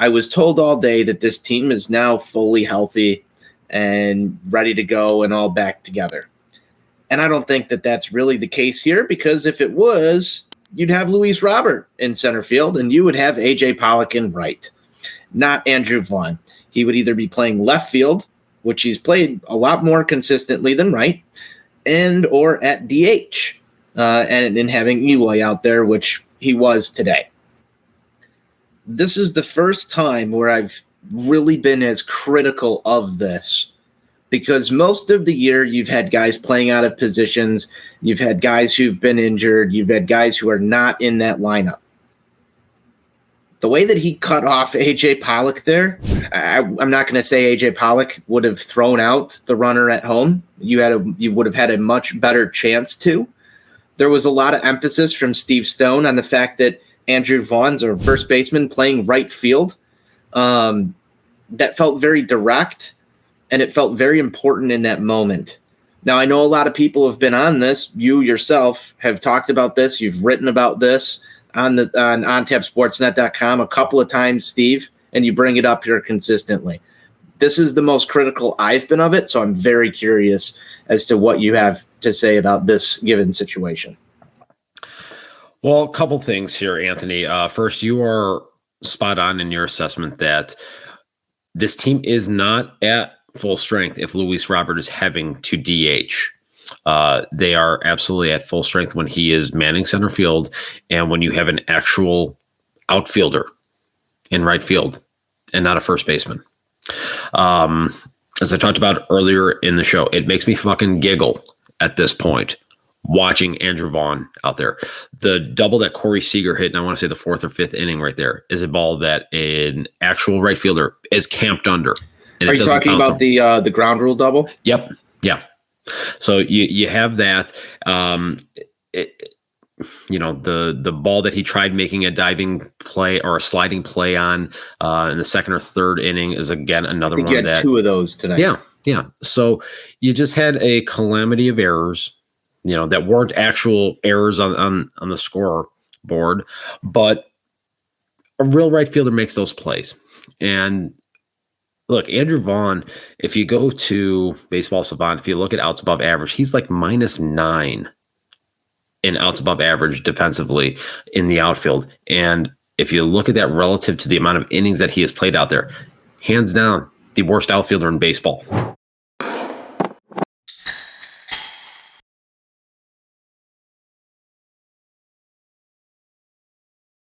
I was told all day that this team is now fully healthy and ready to go and all back together. And I don't think that that's really the case here, because if it was, you'd have Luis Robert in center field and you would have A.J. Pollock in right, not Andrew Vaughn. He would either be playing left field, which he's played a lot more consistently than right, and or at DH, and having Eloy out there, which he was today. This is the first time where I've really been as critical of this, because most of the year you've had guys playing out of positions, you've had guys who've been injured, you've had guys who are not in that lineup. The way that he cut off A.J. Pollock there, I'm not going to say A.J. Pollock would have thrown out the runner at home. You would have had a much better chance to. There was a lot of emphasis from Steve Stone on the fact that Andrew Vaughn's a first baseman playing right field. That felt very direct, and it felt very important in that moment. Now, I know a lot of people have been on this. You yourself have talked about this. You've written about this on OnTapSportsNet.com a couple of times, Steve, and you bring it up here consistently. This is the most critical I've been of it, so I'm very curious as to what you have to say about this given situation. Well, a couple things here, Anthony. First, you are spot on in your assessment that this team is not at full strength if Luis Robert is having to DH. They are absolutely at full strength when he is manning center field and when you have an actual outfielder in right field and not a first baseman. As I talked about earlier in the show, it makes me fucking giggle at this point watching Andrew Vaughn out there. The double that Corey Seager hit, and I want to say the fourth or fifth inning right there, is a ball that an actual right fielder is camped under. Are you talking about the ground rule double? Yep. Yeah. So you have that. The ball that he tried making a diving play or a sliding play on in the second or third inning is again another one. You had two of those tonight. Yeah. So you just had a calamity of errors, that weren't actual errors on the scoreboard, but a real right fielder makes those plays. And look, Andrew Vaughn, if you go to Baseball Savant, if you look at outs above average, he's like -9 in outs above average defensively in the outfield. And if you look at that relative to the amount of innings that he has played out there, hands down, the worst outfielder in baseball.